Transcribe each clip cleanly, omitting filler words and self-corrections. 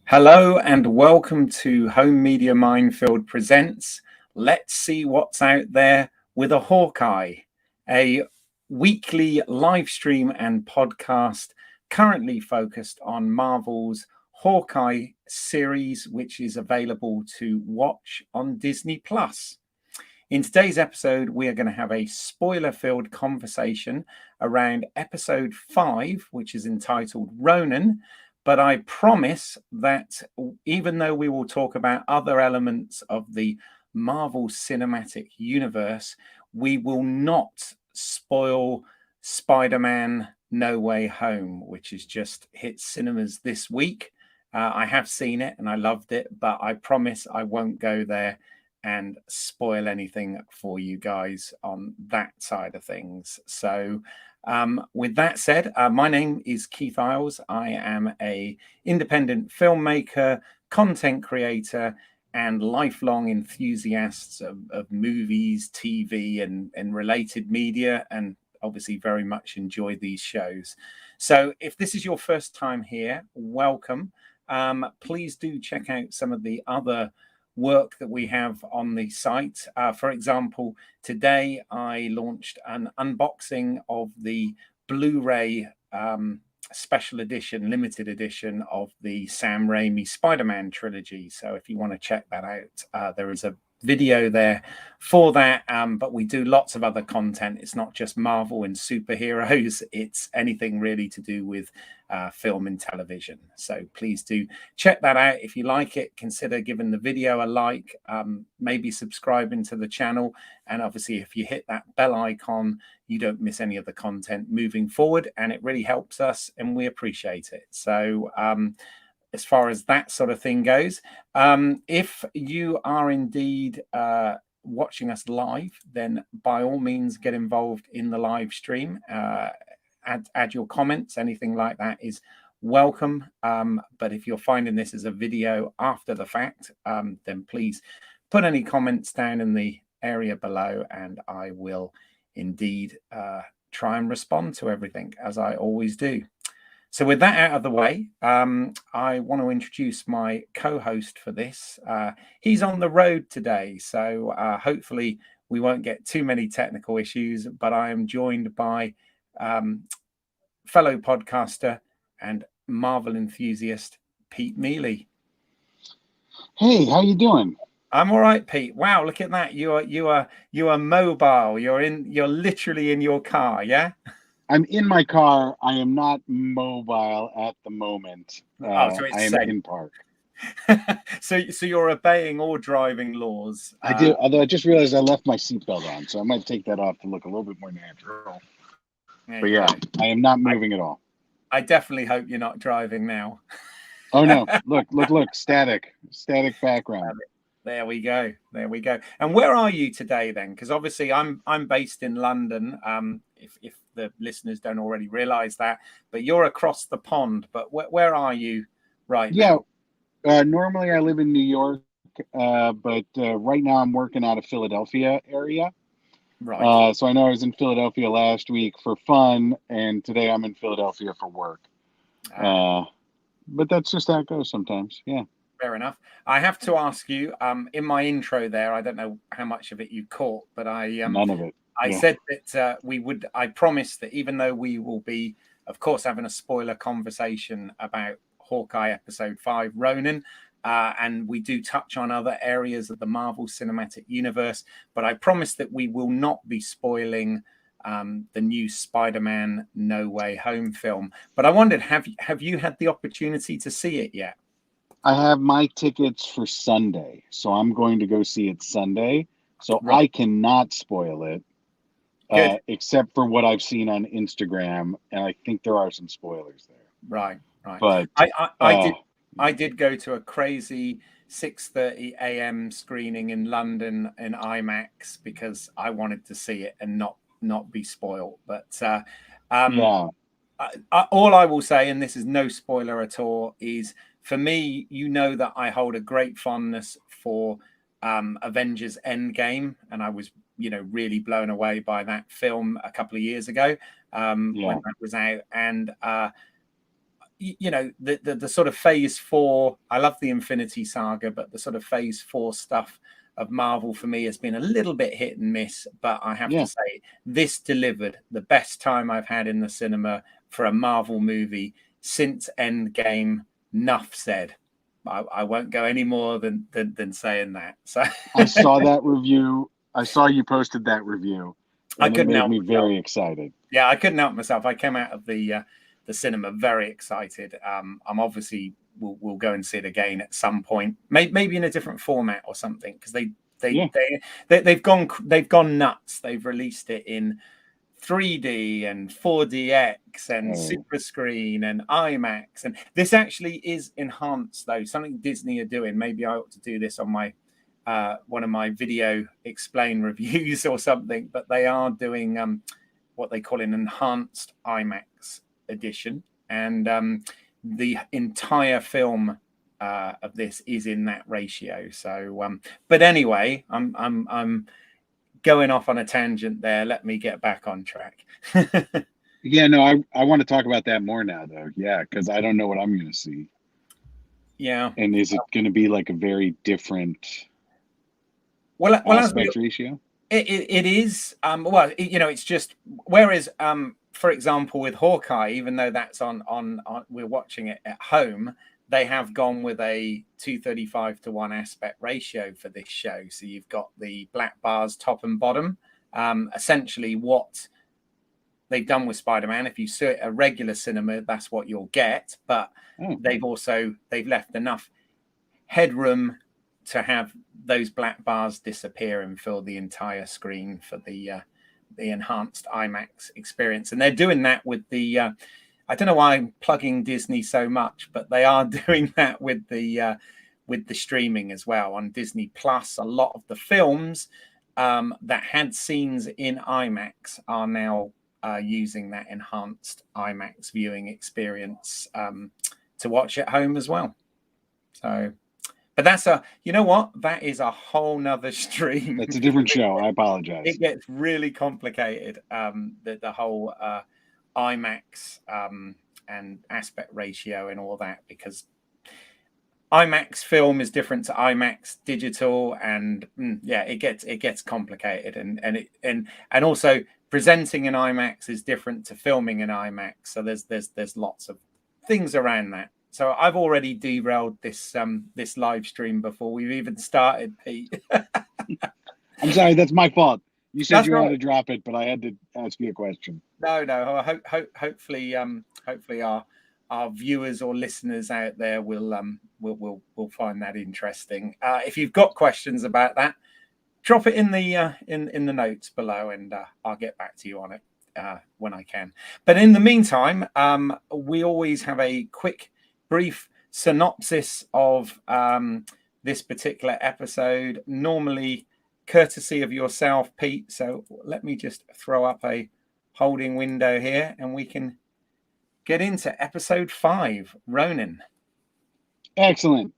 Hello and welcome to Home Media Minefield presents Let's See What's Out There with a Hawkeye, a weekly live stream and podcast currently focused on Marvel's Hawkeye series, which is available to watch on Disney+. In today's episode, we are going to have a spoiler-filled conversation around episode 5, which is entitled Ronin. But I promise that even though we will talk about other elements of the Marvel Cinematic Universe, we will not spoil Spider-Man No Way Home, which has just hit cinemas this week. I have seen it and I loved it, but I promise I won't go there and spoil anything for you guys on that side of things. So with that said, my name is Keith Isles. I am an independent filmmaker, content creator, and lifelong enthusiast of movies, TV, and related media, and obviously very much enjoy these shows. So if this is your first time here, welcome. Please do check out some of the other work that we have on the site. For example, today I launched an unboxing of the Blu-ray special edition, limited edition of the Sam Raimi Spider-Man trilogy. So if you want to check that out, there is a video there for that, but we do lots of other content. It's not just Marvel and superheroes, it's anything really to do with film and television. So please do check that out. If you like it, consider giving the video a like, maybe subscribing to the channel, and obviously if you hit that bell icon, you don't miss any of the content moving forward, and it really helps us and we appreciate it. So as far as that sort of thing goes, if you are indeed watching us live, then by all means get involved in the live stream. Add your comments, anything like that is welcome. But if you're finding this as a video after the fact, then please put any comments down in the area below, and I will indeed try and respond to everything, as I always do. So with that out of the way, I want to introduce my co-host for this. He's on the road today, so hopefully we won't get too many technical issues, but I am joined by fellow podcaster and Marvel enthusiast, Pete Mealy. Hey, how you doing? I'm all right, Pete. Wow, look at that. You are mobile. You're literally in your car, yeah? I'm in my car. I am not mobile at the moment. So it's I am safe. in park. So you're obeying all driving laws. I do, although I just realized I left my seatbelt on, so I might take that off to look a little bit more natural. But yeah, I am not moving at all. I definitely hope you're not driving now. Oh no! Look! Static background. There we go. And where are you today then? Because obviously I'm based in London. If the listeners don't already realize that, but you're across the pond. But where are you right now? Normally I live in New York, but right now I'm working out of Philadelphia area. Right. So I know I was in Philadelphia last week for fun, and today I'm in Philadelphia for work. But that's just how it goes sometimes. Yeah. Fair enough. I have to ask you, in my intro there, I don't know how much of it you caught, but None of it. I said that I promised that even though we will be, of course, having a spoiler conversation about Hawkeye episode 5, Ronin, and we do touch on other areas of the Marvel Cinematic Universe, but I promised that we will not be spoiling the new Spider-Man No Way Home film. But I wondered, have you had the opportunity to see it yet? I have my tickets for Sunday, so I'm going to go see it Sunday. So Right. I cannot spoil it, except for what I've seen on Instagram, and I think there are some spoilers there. Right. But I did go to a crazy 6:30 a.m. screening in London in IMAX because I wanted to see it and not be spoiled. But all I will say, and this is no spoiler at all, is for me, you know that I hold a great fondness for Avengers Endgame, and I was, really blown away by that film a couple of years ago when that was out. And you know, the sort of phase 4, I love the Infinity Saga, but the sort of phase 4 stuff of Marvel for me has been a little bit hit and miss. But I have to say, this delivered the best time I've had in the cinema for a Marvel movie since Endgame. Nuff said. I won't go any more than saying that. So I saw that review. I saw you posted that review. And it made me very excited. Yeah, I couldn't help myself. I came out of the cinema very excited. I'm obviously we'll go and see it again at some point, maybe in a different format or something, because they've gone nuts. They've released it in 3D and 4DX and super screen and IMAX, and this actually is enhanced though. Something Disney are doing. Maybe I ought to do this on my one of my video explain reviews or something, but they are doing what they call an enhanced IMAX edition, and the entire film of this is in that ratio. So but anyway, I'm going off on a tangent there. Let me get back on track. Yeah, no, I want to talk about that more now though. Yeah, because I don't know what I'm going to see. Yeah. And is it going to be like a very different aspect ratio? It is. Well, you know, it's just, whereas for example with Hawkeye, even though that's on we're watching it at home, they have gone with a 2:35:1 aspect ratio for this show. So you've got the black bars top and bottom. Essentially what they've done with Spider-Man, if you see it at a regular cinema, that's what you'll get. But they've left enough headroom to have those black bars disappear and fill the entire screen for the enhanced IMAX experience. And they're doing that with the I don't know why I'm plugging Disney so much, but they are doing that with the streaming as well on Disney Plus. A lot of the films that had scenes in IMAX are now using that enhanced IMAX viewing experience to watch at home as well. So, but that's you know what? That is a whole nother stream. That's a different show. I apologize. It gets really complicated. The whole IMAX and aspect ratio and all that, because IMAX film is different to IMAX digital, and yeah, it gets complicated, and also presenting in IMAX is different to filming in IMAX. So there's lots of things around that. So I've already derailed this live stream before we've even started, Pete. I'm sorry, that's my fault. You said you wanted to drop it, but I had to ask you a question. No. Hopefully our viewers or listeners out there will find that interesting. If you've got questions about that, drop it in the notes below, and I'll get back to you on it when I can. But in the meantime, we always have a quick, brief synopsis of this particular episode, normally courtesy of yourself, Pete. So let me just throw up a holding window here, and we can get into episode 5, Ronin. Excellent.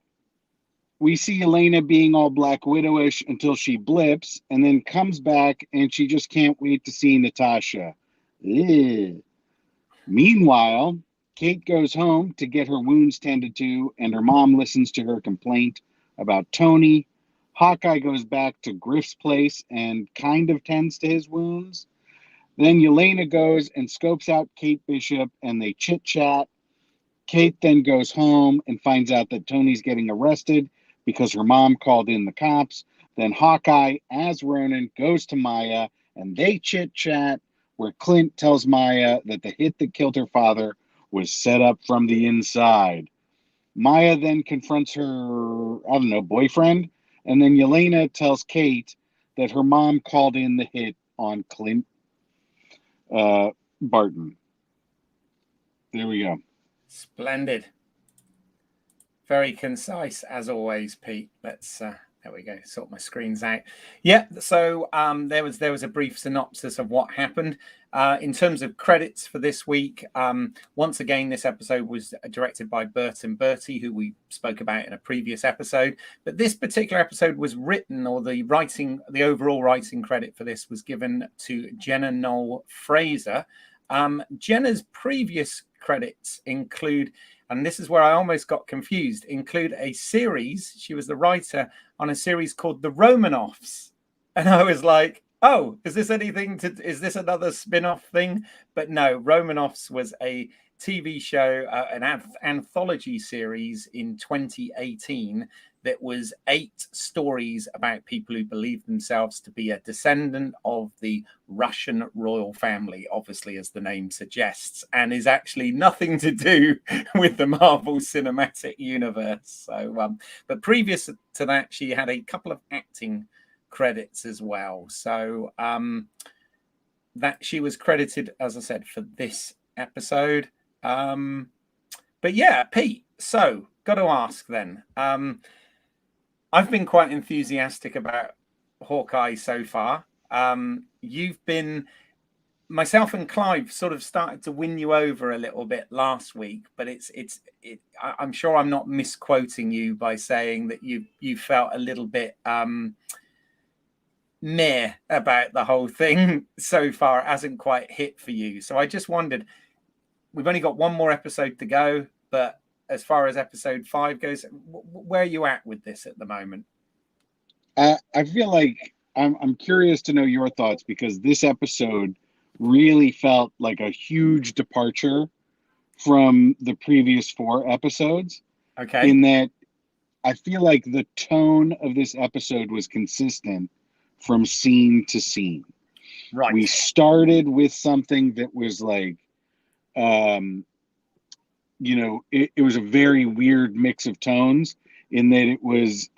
We see Elena being all Black Widowish until she blips and then comes back, and she just can't wait to see Natasha. Ew. Meanwhile, Kate goes home to get her wounds tended to, and her mom listens to her complaint about Tony. Hawkeye goes back to Griff's place and kind of tends to his wounds. Then Yelena goes and scopes out Kate Bishop, and they chit-chat. Kate then goes home and finds out that Tony's getting arrested because her mom called in the cops. Then Hawkeye, as Ronin, goes to Maya, and they chit-chat, where Clint tells Maya that the hit that killed her father was set up from the inside. Maya then confronts her, boyfriend, and then Yelena tells Kate that her mom called in the hit on Clint Barton. There we go. Splendid. Very concise, as always, Pete. Let's there we go. Sort my screens out. Yeah. So there was a brief synopsis of what happened. In terms of credits for this week, once again, this episode was directed by Burton Bertie, who we spoke about in a previous episode. But this particular episode was written, or the overall writing credit for this was given to Jenna Knoll Fraser. Jenna's previous credits include, and this is where I almost got confused, include a series. She was the writer on a series called The Romanoffs. And I was like, oh, is this is this another spin-off thing? But no, Romanoffs was a TV show, an anthology series in 2018 that was 8 stories about people who believed themselves to be a descendant of the Russian royal family, obviously, as the name suggests, and is actually nothing to do with the Marvel Cinematic Universe. So, but previous to that, she had a couple of acting credits as well. So that she was credited, as I said, for this episode. But yeah, Pete, so got to ask then. I've been quite enthusiastic about Hawkeye so far. You've been, myself and Clive sort of started to win you over a little bit last week, but I'm sure I'm not misquoting you by saying that you felt a little bit meh about the whole thing so far. It hasn't quite hit for you. So I just wondered, we've only got one more episode to go, but as far as episode 5 goes, where are you at with this at the moment? I feel like I'm curious to know your thoughts, because this episode really felt like a huge departure from the previous 4 episodes. Okay. In that I feel like the tone of this episode was consistent from scene to scene. Right. We started with something that was like, it was a very weird mix of tones, in that it was,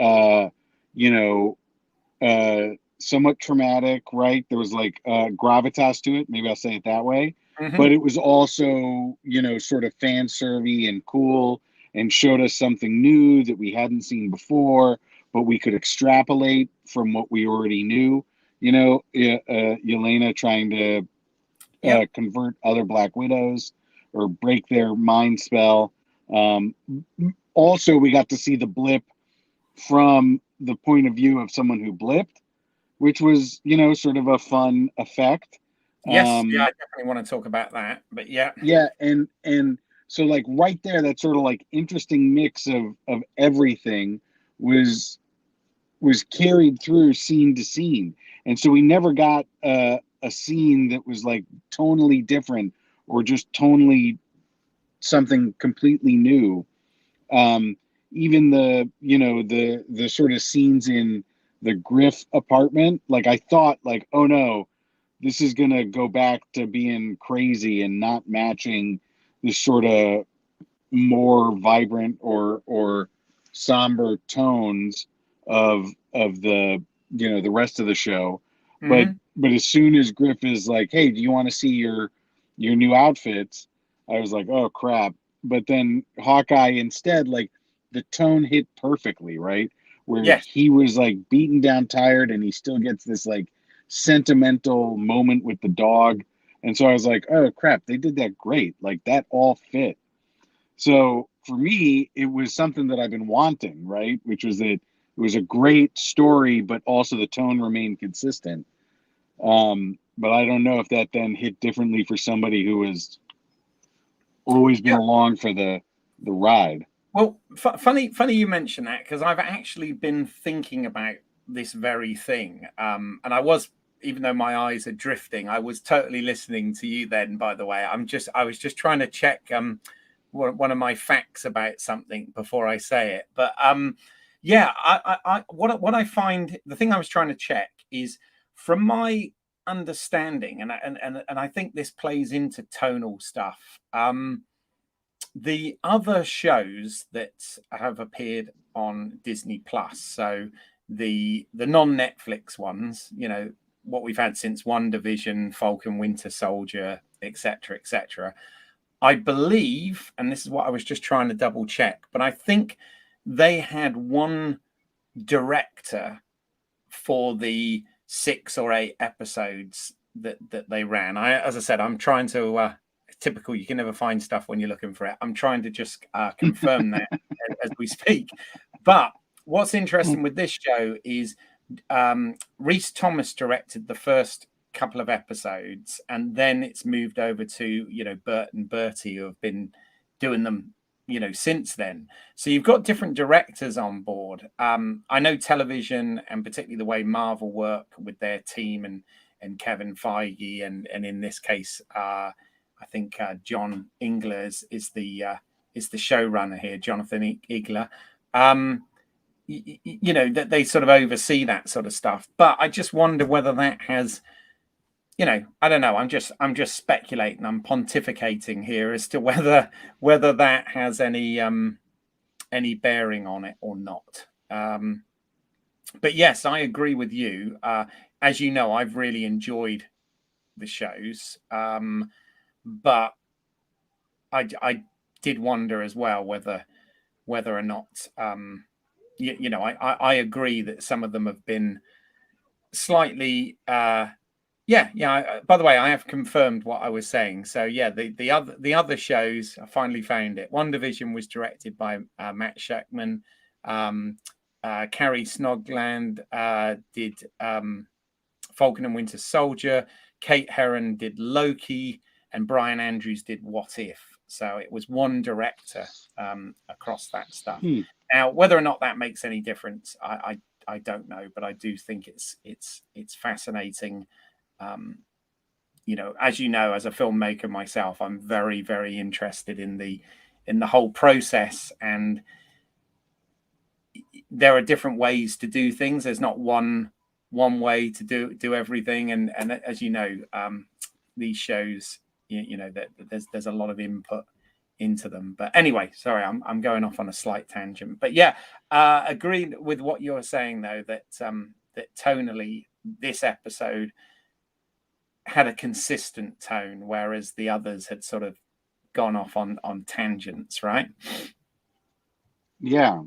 somewhat traumatic, right? There was like gravitas to it. Maybe I'll say it that way. Mm-hmm. But it was also, sort of fan service and cool, and showed us something new that we hadn't seen before, but we could extrapolate from what we already knew. Yelena trying to convert other Black Widows or break their mind spell. Also, we got to see the blip from the point of view of someone who blipped, which was, sort of a fun effect. Yes, I definitely want to talk about that. But yeah. Yeah, and so like right there, that sort of like interesting mix of everything was carried through scene to scene. And so we never got a scene that was like tonally different, or just tonally something completely new. Even the sort of scenes in the Griff apartment, like I thought like, oh no, this is gonna go back to being crazy and not matching this sort of more vibrant or somber tones of the the rest of the show. Mm-hmm. But as soon as Griff is like, hey, do you want to see your new outfits, I was like, oh crap. But then Hawkeye instead, like the tone hit perfectly, right? Where Yes. he was like beaten down, tired, and he still gets this like sentimental moment with the dog. And so I was like, oh crap, they did that great. Like that all fit. So for me, it was something that I've been wanting, right? Which was that it was a great story, but also the tone remained consistent. But I don't know if that then hit differently for somebody who has always been along for the ride. Well, funny you mention that, because I've actually been thinking about this very thing. And I was, even though my eyes are drifting, I was totally listening to you then, by the way. I was just trying to check one of my facts about something before I say it. But what I find, the thing I was trying to check is, from my understanding, and I think this plays into tonal stuff. The other shows that have appeared on Disney Plus, so the non-Netflix ones, what we've had since WandaVision, Falcon, Winter Soldier, etc., I believe, and this is what I was just trying to double check, but I think they had one director for the 6 or 8 episodes that they ran. As I said, I'm trying to typical, you can never find stuff when you're looking for it. I'm trying to just confirm that as we speak. But what's interesting with this show is Rhys Thomas directed the first couple of episodes, and then it's moved over to Bert and Bertie, who have been doing them since then. So you've got different directors on board. I know television, and particularly the way Marvel work with their team and Kevin Feige, and in this case, I think John Ingler is the showrunner here, Jonathan Igler. That they sort of oversee that sort of stuff. But I just wonder whether that has, I don't know. I'm just speculating. I'm pontificating here as to whether that has any bearing on it or not. But yes, I agree with you. As you know, I've really enjoyed the shows, but I did wonder as well whether or not. I agree that some of them have been slightly. By the way, I have confirmed what I was saying. So yeah, the other shows, I finally found it. WandaVision was directed by Matt Shakman. Carrie Snodland did Falcon and Winter Soldier. Kate Herron did Loki, and Brian Andrews did What If. So it was one director across that stuff. Now, whether or not that makes any difference, I don't know, but I do think it's fascinating. As you know, as a filmmaker myself, I'm very, very interested in the whole process, and there are different ways to do things. There's not one way to do everything, and as you know, these shows, that there's a lot of input into them. But anyway, sorry, I'm going off on a slight tangent. But yeah, agreed with what you're saying though, that tonally this episode had a consistent tone, whereas the others had sort of gone off on tangents, right? Yeah,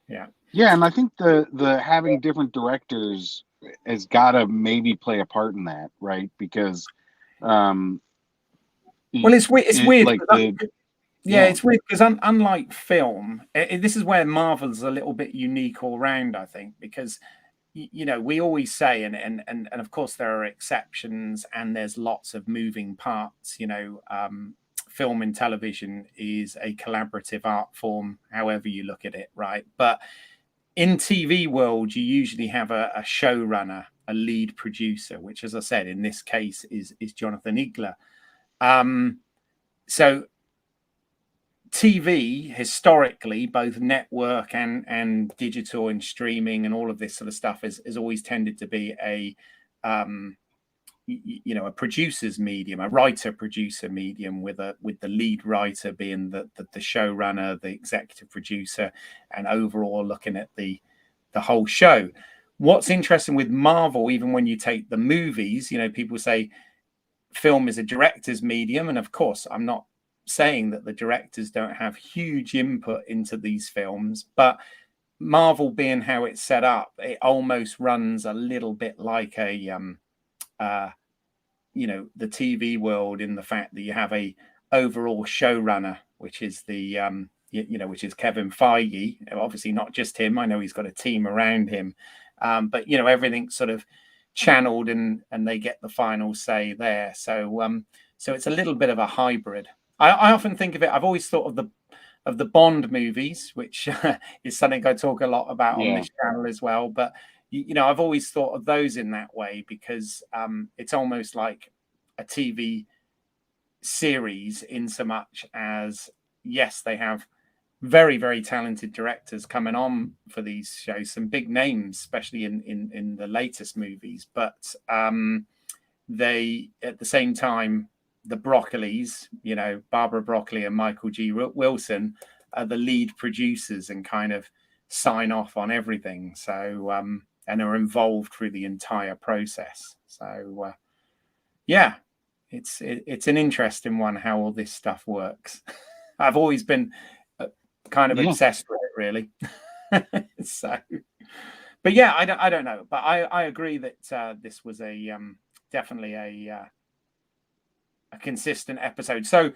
and I think the having different directors has got to maybe play a part in that, right? Because it's weird. Like it's weird because unlike film, this is where Marvel's a little bit unique all round, I think, because we always say, and of course there are exceptions, and there's lots of moving parts. Film and television is a collaborative art form, however you look at it, right? But in TV world, you usually have a showrunner, a lead producer, which, as I said, in this case is Jonathan Igler. So TV historically, both network and digital and streaming and all of this sort of stuff has always tended to be a producer's medium, a writer-producer medium, with the lead writer being the showrunner, the executive producer, and overall looking at the whole show. What's interesting with Marvel, even when you take the movies, people say film is a director's medium, and of course, I'm not saying that the directors don't have huge input into these films, but Marvel being how it's set up, it almost runs a little bit like a the TV world, in the fact that you have a overall showrunner, which is the which is Kevin Feige. Obviously not just him. I know he's got a team around him, but everything's sort of channeled, and they get the final say there. So it's a little bit of a hybrid. I often think of it. I've always thought of the Bond movies, which is something I talk a lot about on this channel as well. But I've always thought of those in that way, because it's almost like a TV series, in so much as, yes, they have very, very talented directors coming on for these shows, some big names, especially in the latest movies. But they, at the same time, the Broccolis, Barbara Broccoli and Michael G. Wilson, are the lead producers and kind of sign off on everything. So, and are involved through the entire process. So, it's an interesting one, how all this stuff works. I've always been kind of obsessed with it, really. So, but yeah, I don't know, but I agree that this was definitely a consistent episode. So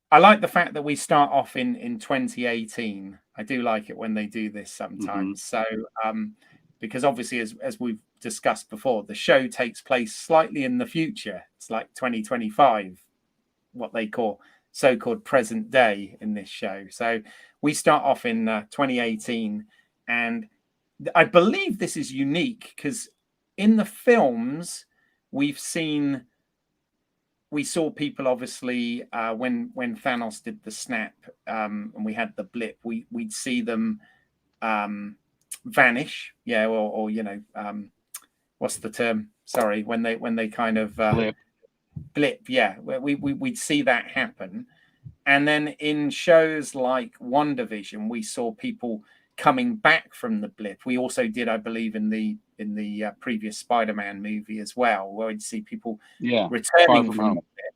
I like the fact that we start off in 2018. I do like it when they do this sometimes. So because obviously, as we've discussed before, the show takes place slightly in the future. It's like 2025, what they call so-called present day in this show. So we start off in 2018, and I believe this is unique because in the films we saw people obviously when Thanos did the snap and we had the blip, we'd see them vanish, or what's the term? Sorry, when they kind of blip, yeah, we'd see that happen. And then in shows like WandaVision, we saw people coming back from the blip. We also did, I believe, in the previous Spider-Man movie as well, where we'd see people returning from the blip.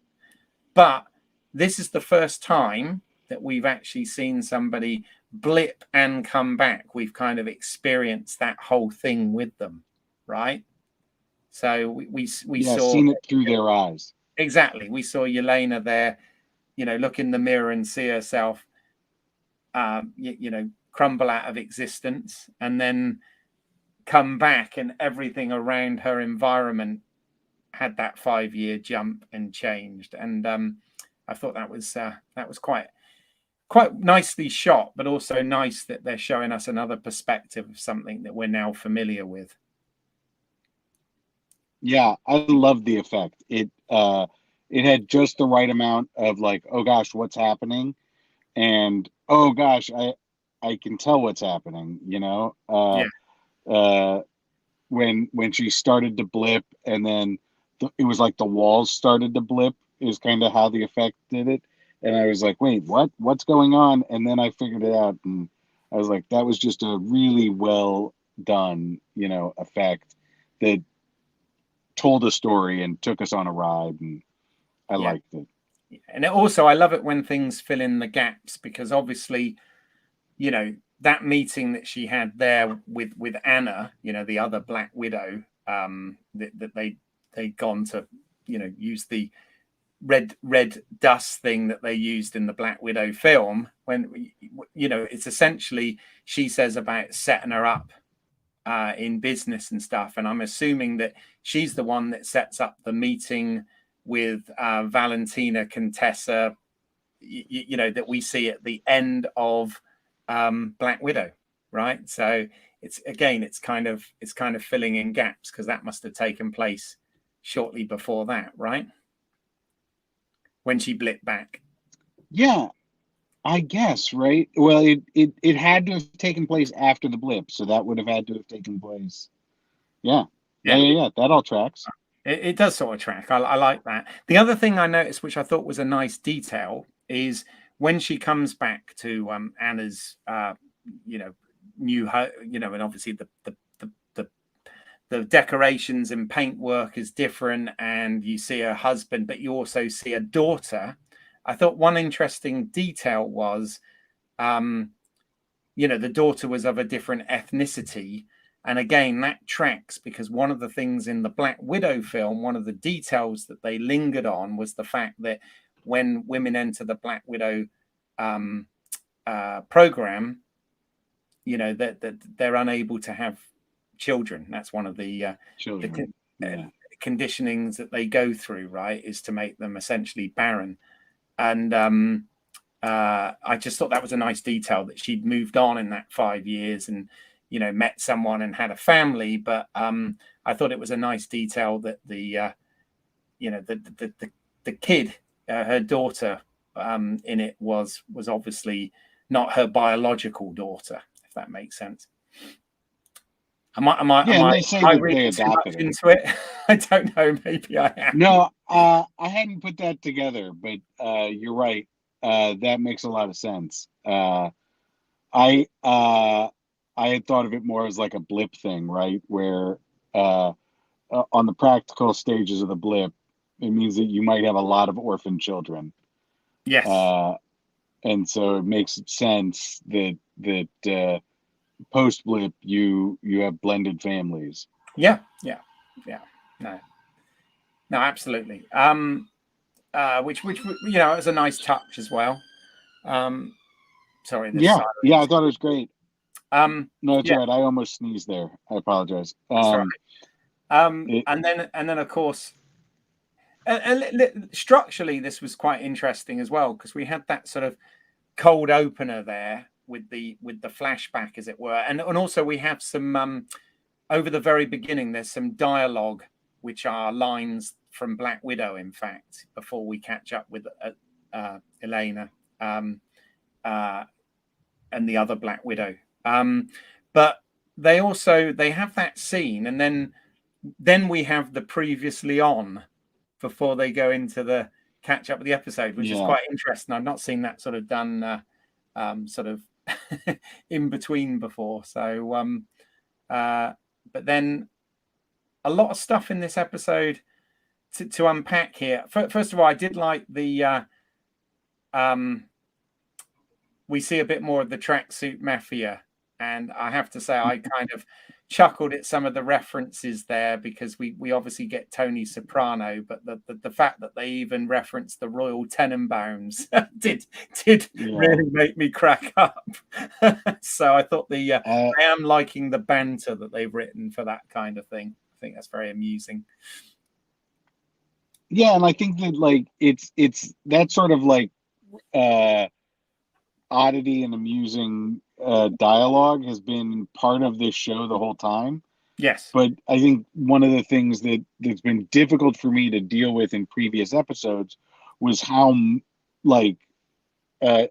But this is the first time that we've actually seen somebody blip and come back. We've kind of experienced that whole thing with them, right? So we saw seen it through their eyes. Exactly. We saw Yelena there, look in the mirror and see herself, crumble out of existence, and then come back, and everything around her environment had that 5-year jump and changed. And I thought that was quite nicely shot, but also nice that they're showing us another perspective of something that we're now familiar with. Yeah, I love the effect. It had just the right amount of like, oh gosh, what's happening, and oh gosh, I can tell what's happening. When she started to blip, and then it was like the walls started to blip, is kind of how the effect did it. And I was like, wait, what's going on? And then I figured it out, and I was like, that was just a really well done, effect that told a story and took us on a ride, and I liked it. And I love it when things fill in the gaps, because obviously, that meeting that she had there with Anna, the other Black Widow, that they'd gone to, use the red dust thing that they used in the Black Widow film, when it's essentially, she says about setting her up in business and stuff, and I'm assuming that she's the one that sets up the meeting with Valentina Contessa, that we see at the end of Black Widow, right? So it's kind of filling in gaps, because that must have taken place shortly before that, right? When she blipped back. Yeah, I guess, right? Well, it had to have taken place after the blip, so that would have had to have taken place. Yeah. That all tracks. It does sort of track. I like that. The other thing I noticed, which I thought was a nice detail, is when she comes back to Anna's, new home, and obviously the decorations and paintwork is different, and you see her husband, but you also see a daughter. I thought one interesting detail was, the daughter was of a different ethnicity. And again, that tracks, because one of the things in the Black Widow film, one of the details that they lingered on was the fact that when women enter the Black Widow program, that they're unable to have children. That's one of the conditionings that they go through, right, is to make them essentially barren. And I just thought that was a nice detail, that she'd moved on in that 5 years and met someone and had a family. But I thought it was a nice detail that the kid, her daughter, in it was obviously not her biological daughter, if that makes sense. Am I reading too much into it? I don't know. Maybe I am. No, I hadn't put that together, but you're right. That makes a lot of sense. I had thought of it more as like a blip thing, right? Where on the practical stages of the blip, it means that you might have a lot of orphan children. Yes. And so it makes sense that post blip you have blended families. Yeah. No, absolutely. Which it was a nice touch as well. Sorry. Yeah, I thought it was great. No, it's Yeah, all right. I almost sneezed there. I apologize. that's right. It, And then of course, structurally, this was quite interesting as well because we had that sort of cold opener there with the flashback, as it were, and also we have some over the very beginning. There's some dialogue which are lines from Black Widow, in fact, before we catch up with Elena um, uh, and the other Black Widow. But they have that scene, and then we have the previously on before they go into the catch up with the episode, which is yeah. quite interesting. I've not seen that sort of done sort of in between before. So, but then a lot of stuff in this episode to unpack here. First of all, I did like the we see a bit more of the tracksuit mafia, and I have to say I kind of chuckled at some of the references there because we obviously get Tony Soprano, but the fact that they even referenced the Royal Tenenbaums did Yeah. really make me crack up. So I thought Uh, I am liking the banter that they've written for that kind of thing. I think that's very amusing. yeah, and I think that like it's that sort of like uh oddity and amusing dialogue has been part of this show the whole time. Yes. But I think one of the things that's been difficult for me to deal with in previous episodes was like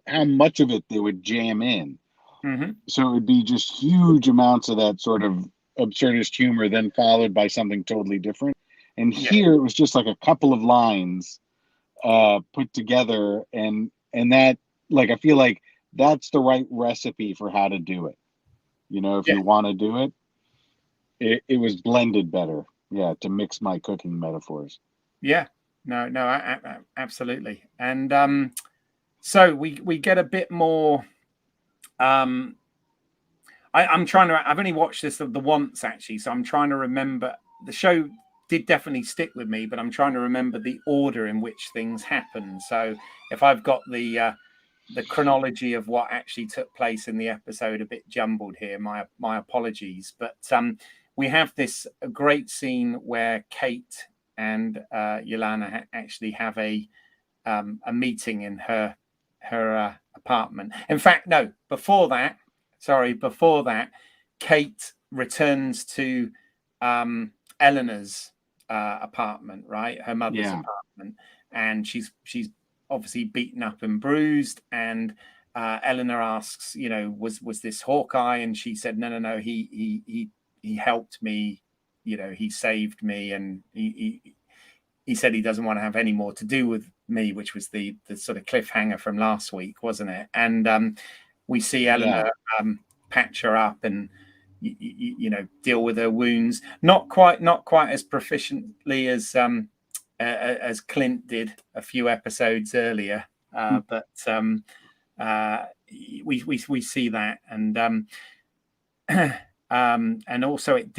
how much of it they would jam in. Mm-hmm. So it would be just huge amounts of that sort of absurdist humor, then followed by something totally different. And Yeah. here it was just like a couple of lines put together, and that, like, I feel like that's the right recipe for how to do it. You know, if Yeah. you want to do it, it was blended better. Yeah, to mix my cooking metaphors. Yeah. No, absolutely. And so we get a bit more. I'm trying to. I've only watched this the once actually, so I'm trying to remember. The show did definitely stick with me, but I'm trying to remember the order in which things happened. So if I've got the chronology of what actually took place in the episode a bit jumbled here, my apologies. But we have this great scene where Kate and Yelena actually have a meeting in her apartment. In fact, no, before that, Kate returns to Eleanor's apartment, right? Her mother's Yeah, apartment, and she's obviously beaten up and bruised. And Eleanor asks, was this Hawkeye? And she said, no, he helped me. He saved me, and he said he doesn't want to have any more to do with me, which was the sort of cliffhanger from last week, wasn't it? And we see yeah, Eleanor patch her up and deal with her wounds. Not quite as proficiently as Clint did a few episodes earlier, but we see that, and and also it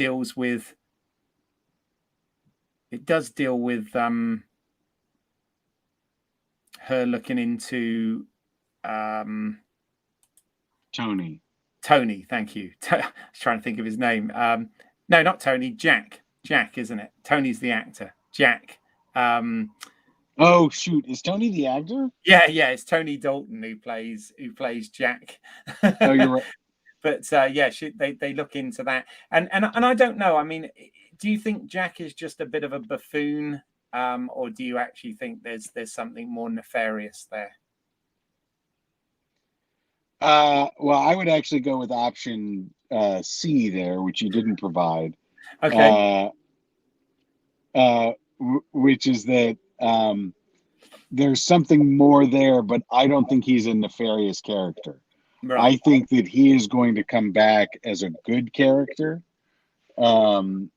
does deal with her looking into Tony. Tony. Thank you. I was trying to think of his name. No, not Tony. Jack. Jack, isn't it? Tony's the actor. Jack. Oh shoot, is Tony the actor? Yeah. It's Tony Dalton who plays Jack. Oh, you're right. But yeah, they look into that, and I don't know. I mean, do you think Jack is just a bit of a buffoon, or do you actually think there's something more nefarious there? Well, I would actually go with option C there, which you didn't provide. Okay. Uh, which is that there's something more there, but I don't think he's a nefarious character. Right. I think that he is going to come back as a good character. And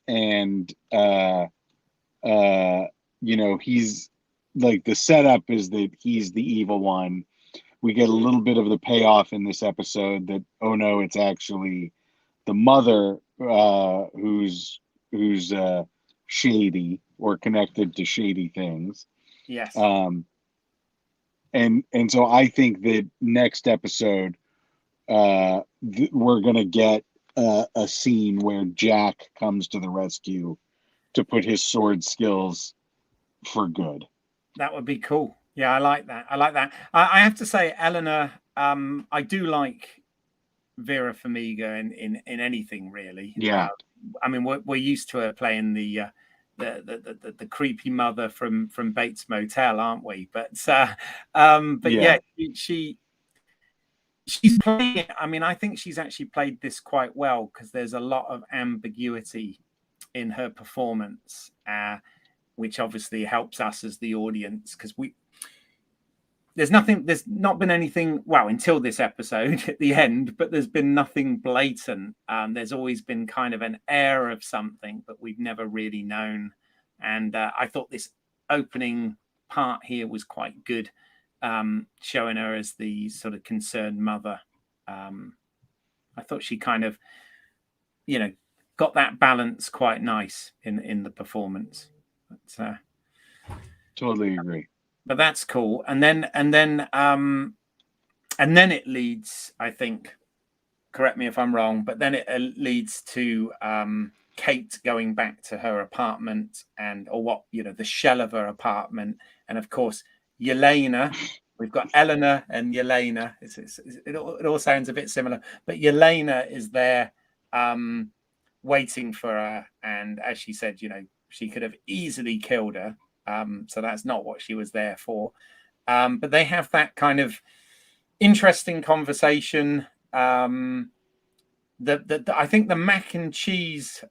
he's like, the setup is that he's the evil one. We get a little bit of the payoff in this episode that, oh no, it's actually the mother who's shady or connected to shady things. Yes. And so I think that next episode we're gonna get a scene where Jack comes to the rescue to put his sword skills for good. That would be cool. Yeah, I like that. I like that. I have to say, Eleanor, I do like Vera Farmiga in anything really. Yeah. I mean, we're used to her playing the creepy mother from Bates Motel, aren't we? But yeah, she's playing it. I mean, I think she's actually played this quite well because there's a lot of ambiguity in her performance, which obviously helps us as the audience because there's not been anything, well, until this episode at the end, but there's been nothing blatant. There's always been kind of an air of something, but we've never really known. And I thought this opening part here was quite good, showing her as the sort of concerned mother. I thought she kind of, got that balance quite nice in the performance. But, totally agree. But that's cool. And then it leads, I think, correct me if I'm wrong, but then it leads to Kate going back to her apartment the shell of her apartment. And of course, Yelena, we've got Eleanor and Yelena. It all sounds a bit similar, but Yelena is there waiting for her. And as she said, she could have easily killed her. So that's not what she was there for. But they have that kind of interesting conversation. I think the mac and cheese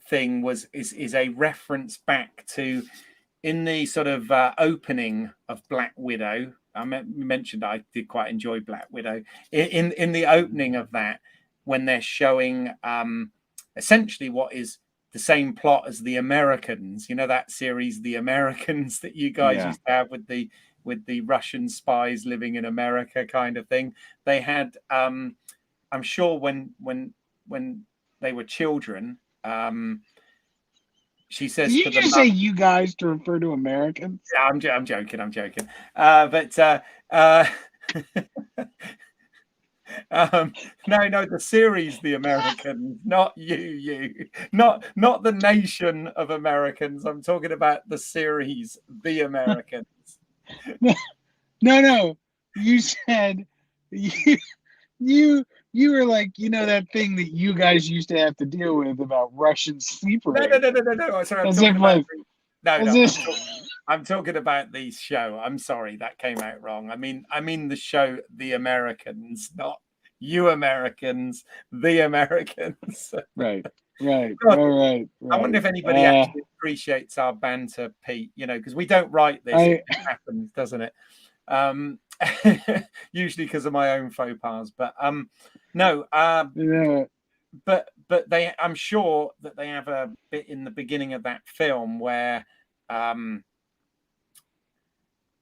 thing is a reference back to in the sort of opening of Black Widow. I mentioned I did quite enjoy Black Widow. In the opening of that, when they're showing essentially what is the same plot as The Americans, that series, The Americans, that you guys used to have with the Russian spies living in America kind of thing. They had, I'm sure when they were children, she says, "Did you just say you guys to refer to Americans?" Yeah, I'm joking. But no, the series, The Americans, not not the nation of Americans. I'm talking about the series, The Americans. No. You said you were like, that thing that you guys used to have to deal with about Russian sleeper. No. Sorry, I'm talking about I'm talking about the show. I'm sorry, that came out wrong. I mean the show, The Americans, not You Americans, The Americans. Right. I wonder if anybody actually appreciates our banter, Pete. Because we don't write this; it happens, doesn't it? Usually because of my own faux pas. But no. But I'm sure that they have a bit in the beginning of that film where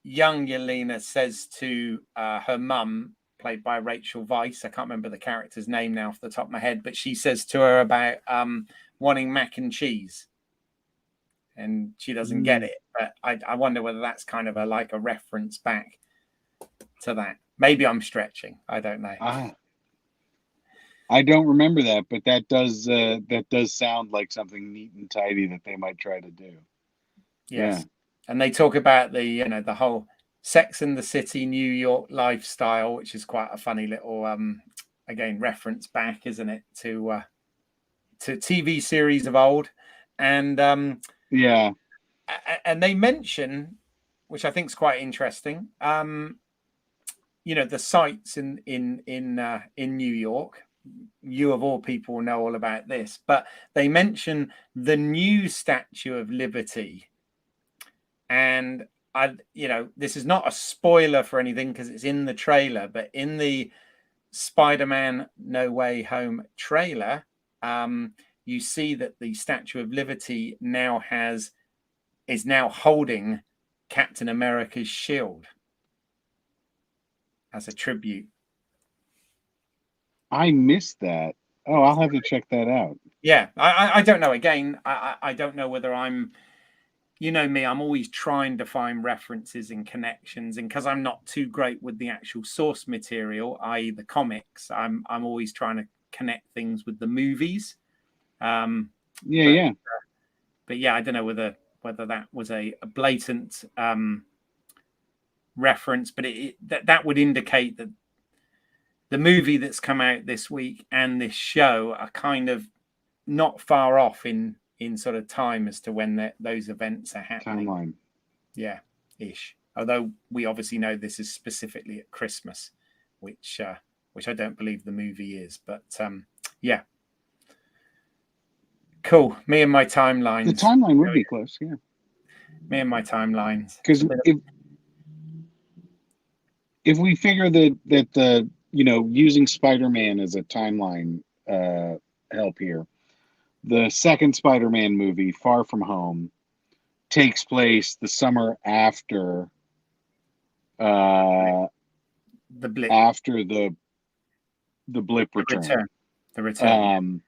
young Yelena says to her mum, played by Rachel Weisz, I can't remember the character's name now off the top of my head, but she says to her about wanting mac and cheese, and she doesn't get it. But I wonder whether that's kind of a reference back to that. Maybe I'm stretching. I don't know. I don't remember that, but that does sound like something neat and tidy that they might try to do. Yes. Yeah. And they talk about the whole Sex and the City New York lifestyle, which is quite a funny little again reference back, isn't it, to TV series of old. And and they mention, which I think is quite interesting, the sites in New York. You of all people know all about this, but they mention the new Statue of Liberty. And this is not a spoiler for anything because it's in the trailer, but in the Spider-Man No Way Home trailer, you see that the Statue of Liberty is now holding Captain America's shield as a tribute. I missed that. Oh, I'll have to check that out. Yeah, I don't know. Again, I don't know whether I'm you know me, I'm always trying to find references and connections, and because I'm not too great with the actual source material, i.e., the comics, I'm always trying to connect things with the movies. Yeah. But yeah, I don't know whether that was a blatant reference, but that would indicate that the movie that's come out this week and this show are kind of not far off in sort of time as to when those events are happening. Timeline. Yeah, ish. Although we obviously know this is specifically at Christmas, which I don't believe the movie is. But yeah, cool. Me and my timelines. The timeline would be close, yeah. Me and my timelines. Because if we figure that the using Spider-Man as a timeline help here, the second Spider-Man movie, Far From Home, takes place the summer after the blip. After the blip return. The return.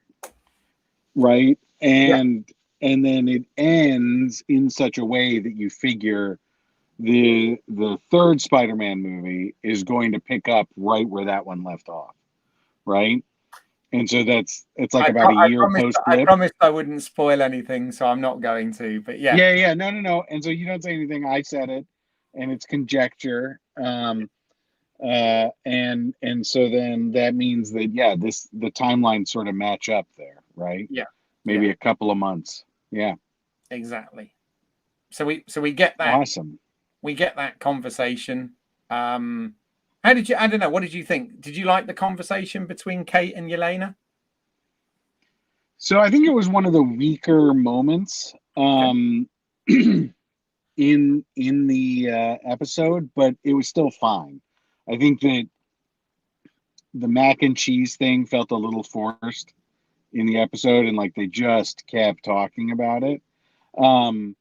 Right? And then it ends in such a way that you figure the third Spider-Man movie is going to pick up right where that one left off. Right? And so it's like about a year post-blip. I promised I wouldn't spoil anything, so I'm not going to. But yeah. Yeah. No. And so you don't say anything. I said it, and it's conjecture. And so then that means that the timelines sort of match up there, right? Yeah. Maybe a couple of months. Yeah. Exactly. So we get that. Awesome. We get that conversation. How did you? I don't know. What did you think? Did you like the conversation between Kate and Yelena? So I think it was one of the weaker moments in the episode, but it was still fine. I think that the mac and cheese thing felt a little forced in the episode, and like they just kept talking about it. The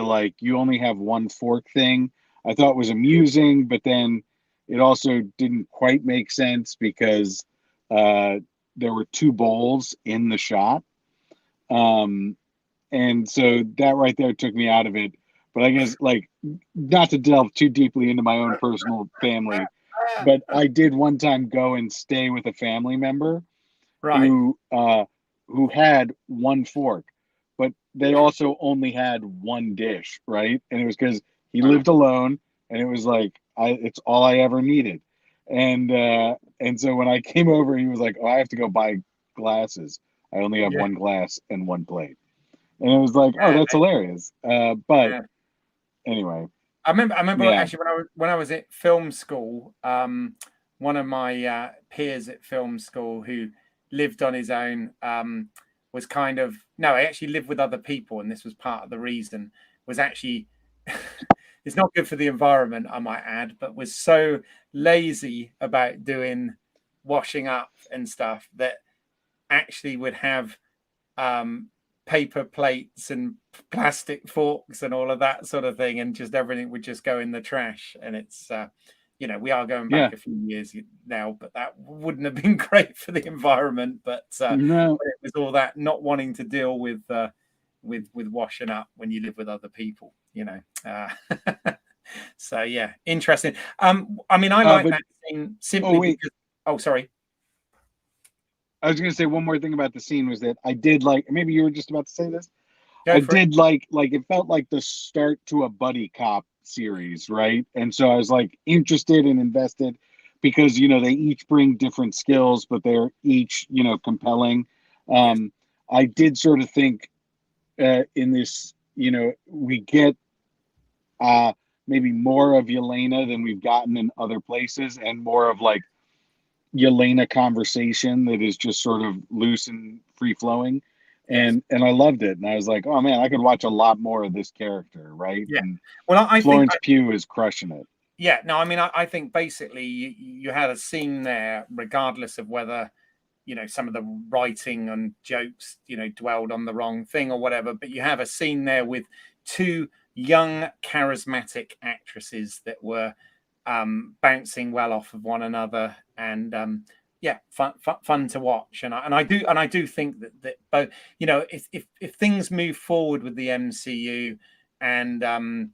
like you only have one fork thing, I thought was amusing, but then it also didn't quite make sense because there were two bowls in the shot. And so that right there took me out of it. But I guess, like, not to delve too deeply into my own personal family, but I did one time go and stay with a family member who had one fork, but they also only had one dish, right? And it was because he lived alone, and it was like it's all I ever needed. And so when I came over, he was like, "Oh, I have to go buy glasses. I only have one glass and one plate." And it was like, "Oh, that's hilarious." But anyway, I remember actually when I was at film school, one of my peers at film school who lived on his own was kind of he actually lived with other people, and this was part of the reason. Was actually it's not good for the environment, I might add, but was so lazy about doing washing up and stuff that actually would have paper plates and plastic forks and all of that sort of thing, and just everything would just go in the trash. And it's we are going back a few years now, but that wouldn't have been great for the environment. But no. it was all that not wanting to deal with washing up when you live with other people, so yeah, interesting. I mean, I like that scene simply because. Oh, sorry. I was going to say one more thing about the scene was that I did like. Maybe you were just about to say this. I did like it felt like the start to a buddy cop series, right? And so I was like interested and invested because they each bring different skills, but they're each compelling. I did sort of think in this, we get maybe more of Yelena than we've gotten in other places, and more of like Yelena conversation that is just sort of loose and free flowing. And I loved it. And I was like, oh man, I could watch a lot more of this character, right? Yeah. And well, I Florence think Pugh is crushing it. Yeah, no, I mean, I think basically you had a scene there, regardless of whether, some of the writing and jokes, dwelled on the wrong thing or whatever, but you have a scene there with two young, charismatic actresses that were bouncing well off of one another and fun to watch. And I do think that both, if things move forward with the MCU and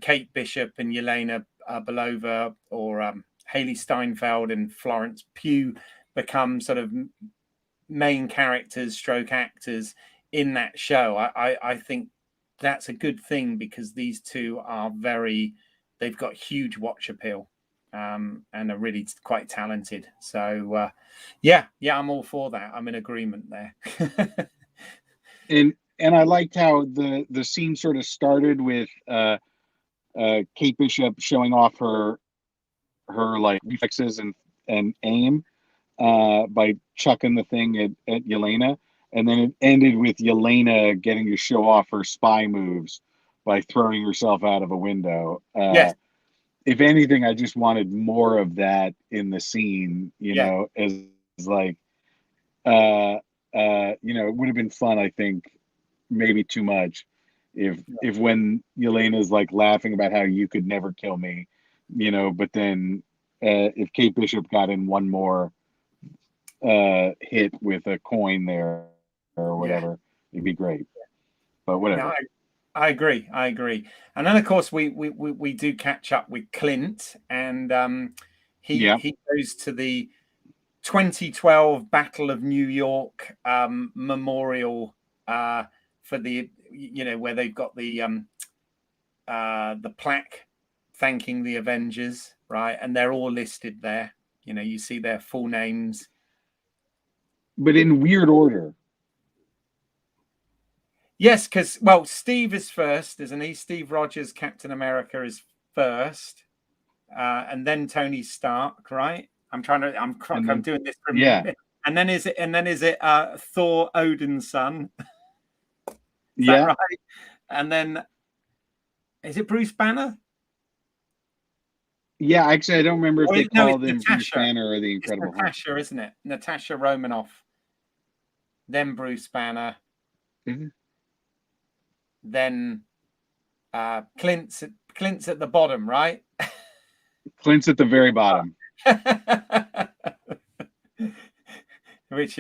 Kate Bishop and Yelena Belova, or Haley Steinfeld and Florence Pugh become sort of main characters, stroke actors in that show, I think that's a good thing, because these two are they've got huge watch appeal, and are really quite talented. So I'm all for that. I'm in agreement there. and I liked how the scene sort of started with Kate Bishop showing off her like reflexes and aim by chucking the thing at Yelena, and then it ended with Yelena getting to show off her spy moves by throwing herself out of a window. Yes. If anything, I just wanted more of that in the scene, as like, it would have been fun, I think, maybe too much, if when Yelena's like laughing about how you could never kill me, but then if Kate Bishop got in one more hit with a coin there or whatever, it'd be great. But whatever. No, I agree. And then of course we do catch up with Clint, and he goes to the 2012 Battle of New York memorial for the where they've got the plaque thanking the Avengers, right? And they're all listed there. You see their full names, but in weird order. Yes, because Steve is first, isn't he? Steve Rogers, Captain America, is first, and then Tony Stark, right? I'm doing this from And then is it Thor, Odin's son? Is that right? And then is it Bruce Banner? Yeah, actually, I don't remember if they called him Bruce Banner or the Incredible Hulk. Natasha, isn't it? Natasha Romanoff. Then Bruce Banner. Mm-hmm. Then Clint's at the bottom, right? Clint's at the very bottom. Which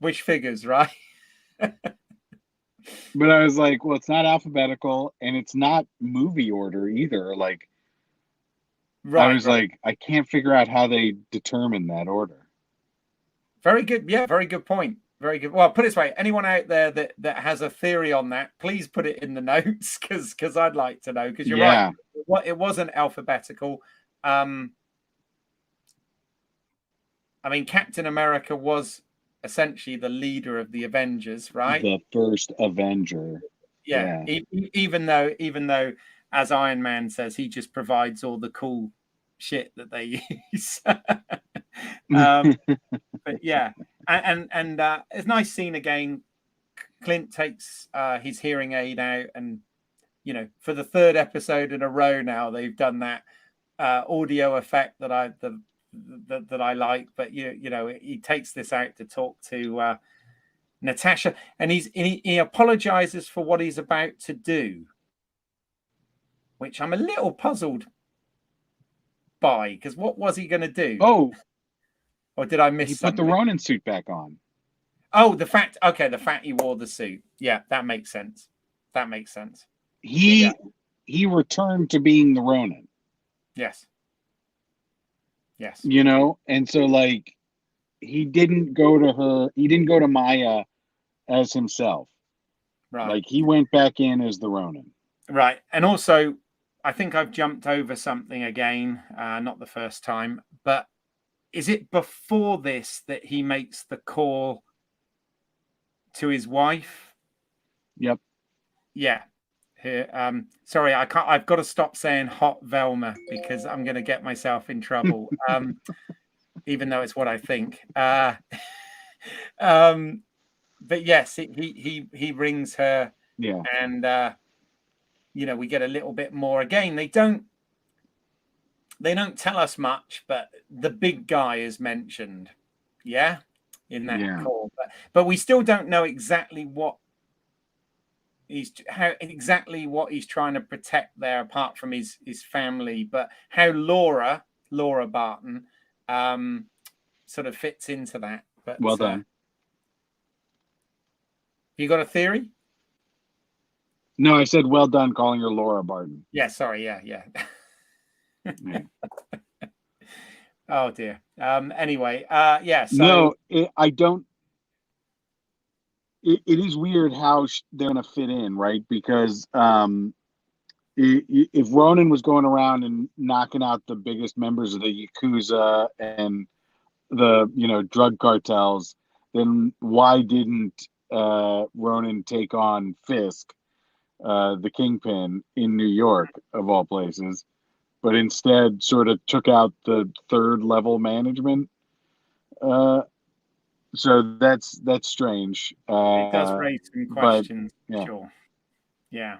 which figures, right? But I was like, well, it's not alphabetical, and it's not movie order either. Like, I was like, I can't figure out how they determine that order. Very good. Yeah, very good point. Very good. Well, put it this way: anyone out there that has a theory on that, please put it in the notes, because I'd like to know. Because you're right, it wasn't alphabetical. I mean, Captain America was essentially the leader of the Avengers, right? The first Avenger. Yeah. Even though, as Iron Man says, he just provides all the cool shit that they use. But yeah. And it's a nice scene again. Clint takes his hearing aid out, and for the third episode in a row now, they've done that audio effect that I like. But he takes this out to talk to Natasha, and he apologizes for what he's about to do, which I'm a little puzzled by, because what was he going to do? Or did I miss something? He put the Ronin suit back on. Oh, the fact he wore the suit. Yeah, that makes sense. He returned to being the Ronin. Yes. And so like he didn't go to Maya as himself. Right. Like he went back in as the Ronin. Right. And also, I think I've jumped over something again, not the first time, but is it before this that he makes the call to his wife? Yep. Yeah. Here, sorry, I can't. I've got to stop saying hot Velma, because I'm going to get myself in trouble. Even though it's what I think. But yes, he rings her. Yeah. And we get a little bit more. Again, they don't tell us much, but the big guy is mentioned. Yeah, in that call, but we still don't know exactly what he's trying to protect there, apart from his family. But how Laura Barton sort of fits into that. But Well done. You got a theory? No, I said well done calling her Laura Barton. Yeah, sorry. Yeah. Yeah. Oh dear. Anyway, yeah. So No, I don't. It is weird how they're gonna fit in, right? Because if Ronan was going around and knocking out the biggest members of the Yakuza and the drug cartels, then why didn't Ronan take on Fisk, the kingpin in New York of all places, but instead sort of took out the third level management? So that's strange. it does raise some But questions, yeah, sure. Yeah.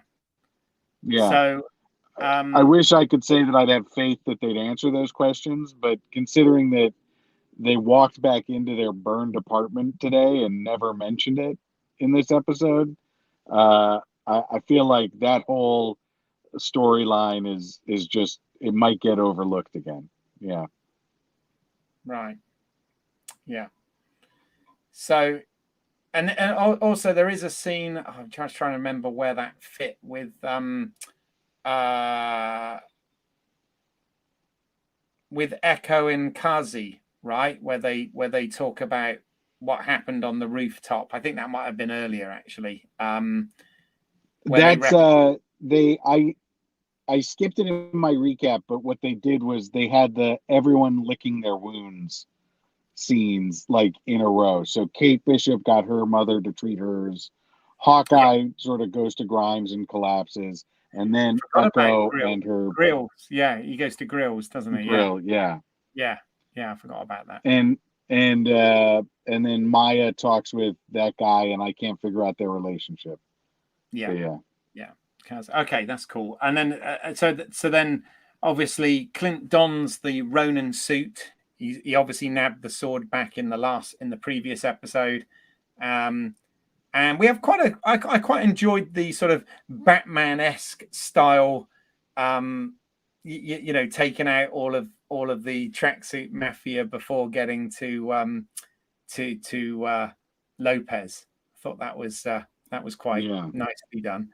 yeah. So, I wish I could say that I'd have faith that they'd answer those questions, but considering that they walked back into their burned apartment today and never mentioned it in this episode, I feel like that whole storyline is just it might get overlooked again. Yeah. right. Yeah. So, and also there is a scene. I'm just trying to remember where that fit with uh with Echo and Kazi, right? Where they talk about what happened on the rooftop. I think that might have been earlier, actually. Where That's I skipped it in my recap, but what they did was they had the everyone licking their wounds scenes like in a row. So Kate Bishop got her mother to treat hers. Hawkeye sort of goes to Grimes and collapses, and then Echo and her Grills. Yeah, he goes to Grills, doesn't he? Grill. Yeah, Yeah. I forgot about that. and then Maya talks with that guy, and I can't figure out their relationship. Yeah. Okay, that's cool. And then so then obviously Clint dons the Ronin suit. He obviously nabbed the sword back in the previous episode. And we have I quite enjoyed the sort of Batman-esque style, taking out all of the tracksuit mafia before getting to Lopez. I thought that was quite nicely done.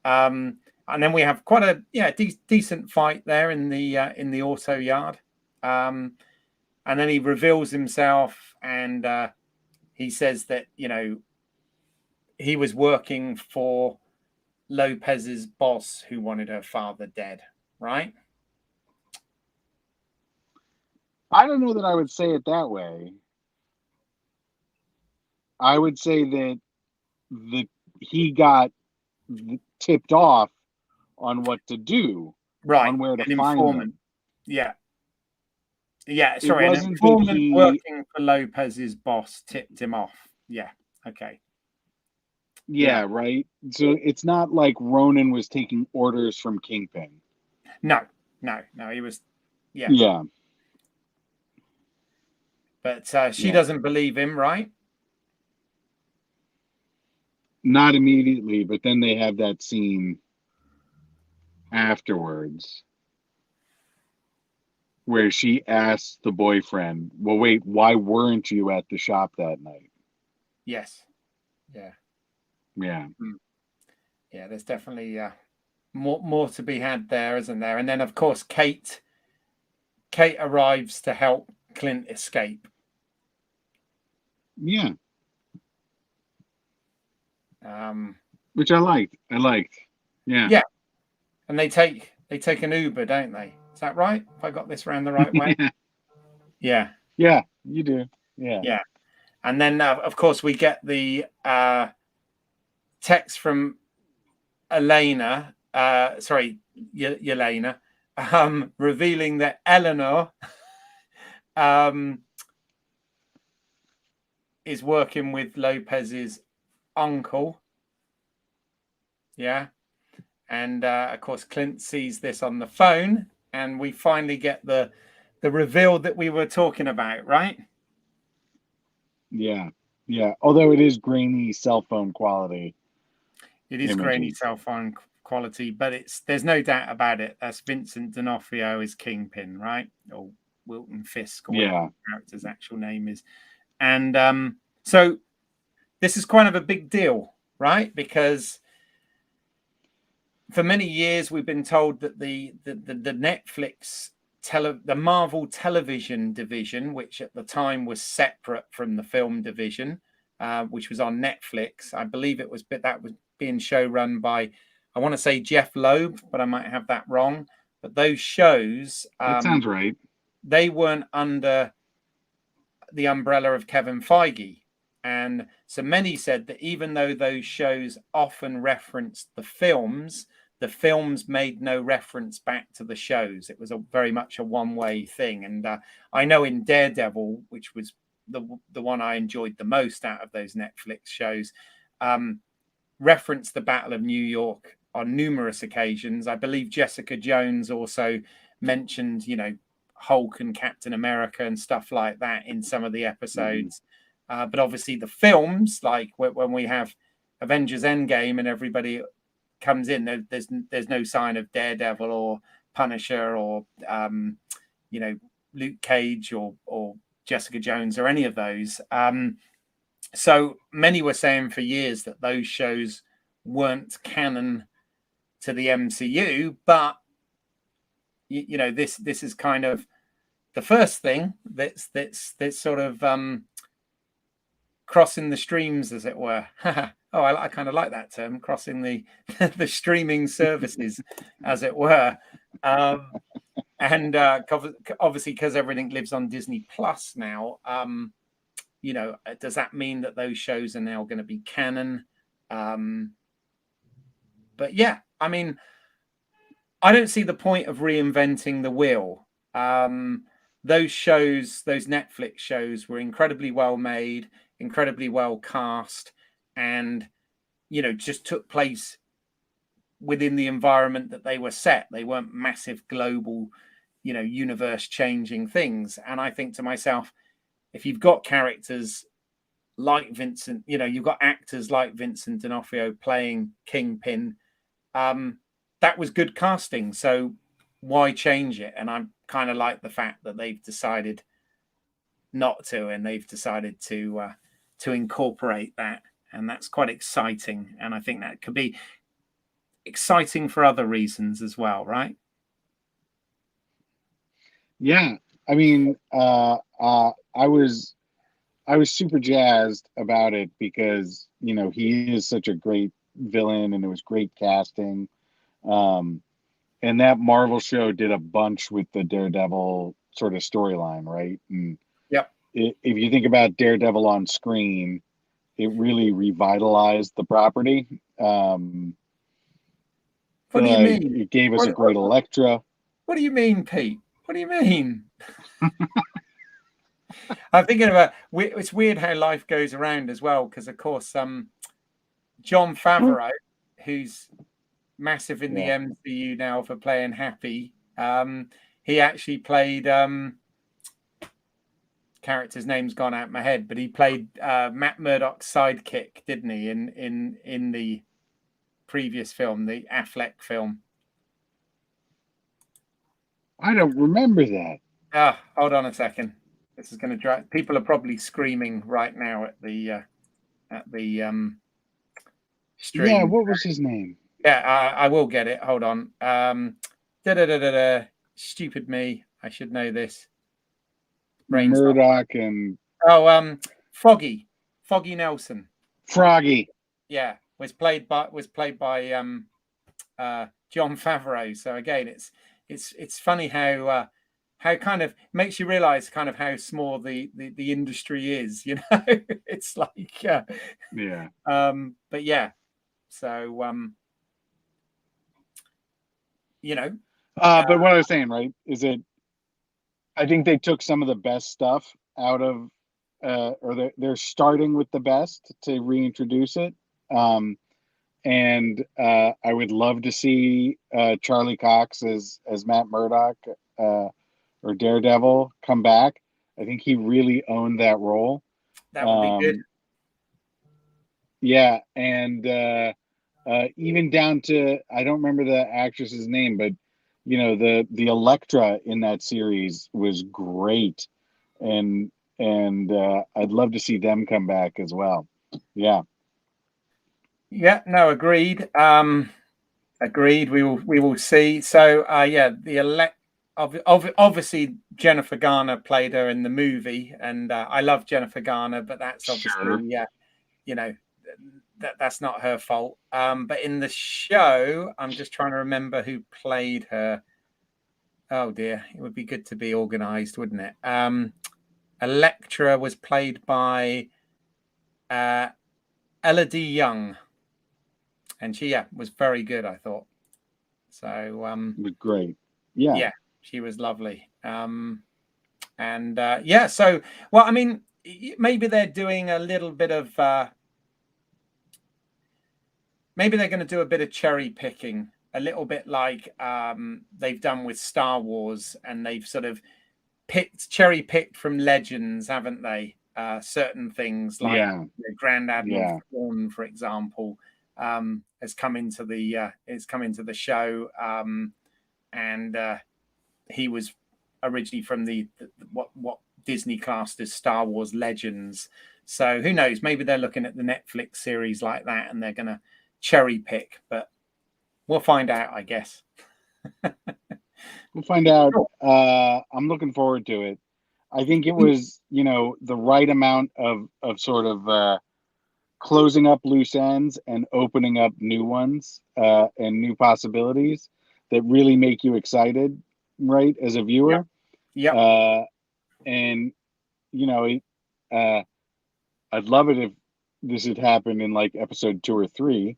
And then we have quite a decent fight there in the auto yard. And then he reveals himself, and he says that he was working for Lopez's boss, who wanted her father dead. Right? I don't know that I would say it that way. I would say that he got tipped off on what to do, right? On where to An find informant. them. Yeah. It Sorry, an wasn't informant working for Lopez's boss tipped him off. Yeah. Okay. Yeah, right. So it's not like Ronan was taking orders from Kingpin. No, he was. Yeah. Yeah. But she doesn't believe him, right? Not immediately, but then they have that scene afterwards where she asks the boyfriend, well, wait, why weren't you at the shop that night? Yes. Yeah. Yeah. Yeah, there's definitely more to be had there, isn't there? And then, of course, Kate arrives to help Clint escape. Yeah. Which I liked. Yeah. Yeah. And they take an Uber, don't they? Is that right? If I got this around the right way? Yeah. Yeah, you do. Yeah. Yeah. And then, of course, we get the text from Elena, Yelena, revealing that Eleanor is working with Lopez's uncle. Yeah. And of course, Clint sees this on the phone, and we finally get the reveal that we were talking about, right? Yeah. Yeah. Although it is grainy cell phone quality. It is grainy cell phone quality, but there's no doubt about it. That's Vincent D'Onofrio is Kingpin, right? Wilton Fisk, or whatever Yeah. the character's actual name is. And so this is kind of a big deal, right? Because for many years we've been told that the Netflix the Marvel television division, which at the time was separate from the film division, which was on Netflix. I believe that was being show run by, I want to say Jeff Loeb, but I might have that wrong. But those shows, That sounds right. They weren't under the umbrella of Kevin Feige. And so many said that even though those shows often referenced the films made no reference back to the shows. It was very much a one-way thing. And I know in Daredevil, which was the one I enjoyed the most out of those Netflix shows, referenced the Battle of New York on numerous occasions. I believe Jessica Jones also mentioned, Hulk and Captain America and stuff like that in some of the episodes. But obviously the films, like when we have Avengers Endgame and everybody comes in, there's no sign of Daredevil or Punisher or Luke Cage or Jessica Jones or any of those. So many were saying for years that those shows weren't canon to the MCU, but this is kind of the first thing that's sort of crossing the streams, as it were. Oh, I kind of like that term, crossing the the streaming services, as it were. And obviously, because everything lives on Disney Plus now, does that mean that those shows are now going to be canon? But yeah, I mean, I don't see the point of reinventing the wheel. Those shows, those Netflix shows, were incredibly well made, incredibly well cast, and just took place within the environment that they were set. They weren't massive global, universe changing things. And I think to myself, if you've got characters like Vincent, you've got actors like Vincent D'Onofrio playing Kingpin, that was good casting. So why change it? And I kind of like the fact that they've decided not to, and they've decided to incorporate that. And that's quite exciting. And I think that could be exciting for other reasons as well, right? Yeah. I mean, I was super jazzed about it because, he is such a great villain and it was great casting. And that Marvel show did a bunch with the Daredevil sort of storyline, right? And yep. If you think about Daredevil on screen, it really revitalized the property. What do you mean? It gave us a great Elektra. What do you mean, Pete? What do you mean? I'm thinking about, it's weird how life goes around as well, because of course, Jon Favreau, who's massive in the MCU now for playing Happy, he actually played character's name's gone out my head, but he played Matt Murdock's sidekick, didn't he, in the previous film, the Affleck film? I don't remember that. Hold on a second. This is going to drive. People are probably screaming right now at the stream. Yeah, what was his name? Yeah, I will get it. Hold on. Stupid me. I should know this. Murdoch and Foggy Nelson. Froggy. Yeah, was played by Jon Favreau. So again, it's funny how kind of makes you realize kind of how small the industry is. It's like yeah. But yeah, so But what I was saying, right, is I think they took some of the best stuff out of, or they're starting with the best to reintroduce it. And I would love to see Charlie Cox as Matt Murdock or Daredevil come back. I think he really owned that role. That would be good. Yeah, and even down to, I don't remember the actress's name, but the Elektra in that series was great, and I'd love to see them come back as well. Yeah, Yeah, no, agreed. Agreed. We will see. So yeah, obviously Jennifer Garner played her in the movie, and I love Jennifer Garner, but that's obviously sure. you know that's not her fault. But in the show, I'm just trying to remember who played her. Oh dear, it would be good to be organised, wouldn't it? Electra was played by uh, Elodie Young, and she was very good, I thought. So It was great. Yeah, yeah, she was lovely. And yeah, so well, I mean, maybe they're doing a little bit of maybe they're going to do a bit of cherry picking, a little bit like they've done with Star Wars, and they've sort of cherry picked from Legends, haven't they? Certain things like yeah, Grand Admiral yeah. Thrawn, for example, has come into the show, and he was originally from the what Disney classed as Star Wars Legends. So who knows? Maybe they're looking at the Netflix series like that, and they're going to cherry pick. But we'll find out, I guess. We'll find out. Cool. I'm looking forward to it. I think it was, the right amount of sort of closing up loose ends and opening up new ones and new possibilities that really make you excited, right, as a Yep. viewer. Yep. And uh, I'd love it if this had happened in like episode 2 or 3,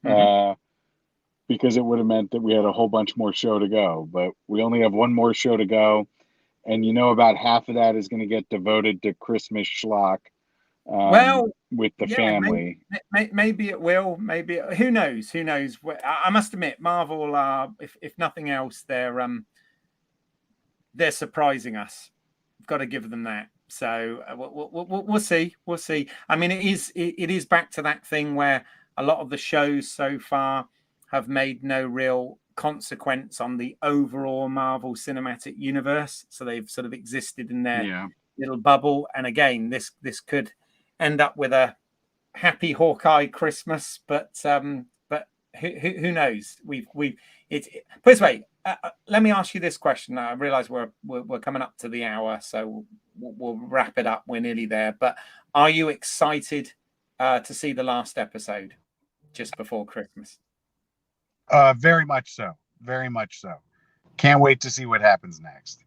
Mm-hmm. because it would have meant that we had a whole bunch more show to go. But we only have one more show to go, and about half of that is going to get devoted to Christmas schlock Well, with the yeah, family. maybe it will. Maybe who knows? Who knows? I must admit, Marvel are, if nothing else, they're surprising us. Got to give them that. So we'll see. We'll see. I mean, it is back to that thing where a lot of the shows so far have made no real consequence on the overall Marvel Cinematic Universe. So they've sort of existed in their Yeah. little bubble. And again, this could end up with a happy Hawkeye Christmas, but who knows? We've it's put this way. Let me ask you this question. I realize we're coming up to the hour, so we'll wrap it up. We're nearly there. But are you excited to see the last episode just before Christmas? Very much so. Very much so. Can't wait to see what happens next.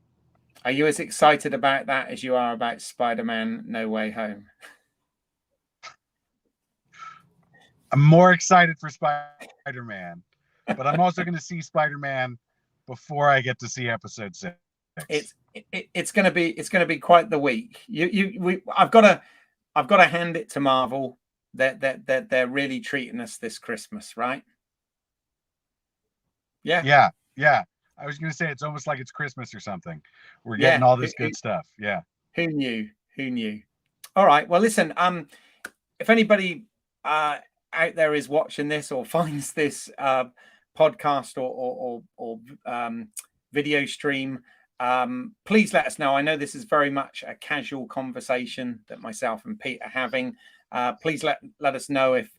Are you as excited about that as you are about Spider-Man: No Way Home? I'm more excited for Spider-Man, but I'm also going to see Spider-Man before I get to see episode 6. It's going to be quite the week. I've got to hand it to Marvel that they're really treating us this Christmas, right? Yeah. I was going to say it's almost like it's Christmas or something. We're getting Yeah. all this good stuff. Yeah. Who knew? Who knew? All right. Well, listen. If anybody out there is watching this or finds this podcast or video stream, please let us know. I know this is very much a casual conversation that myself and Pete are having. Please let us know if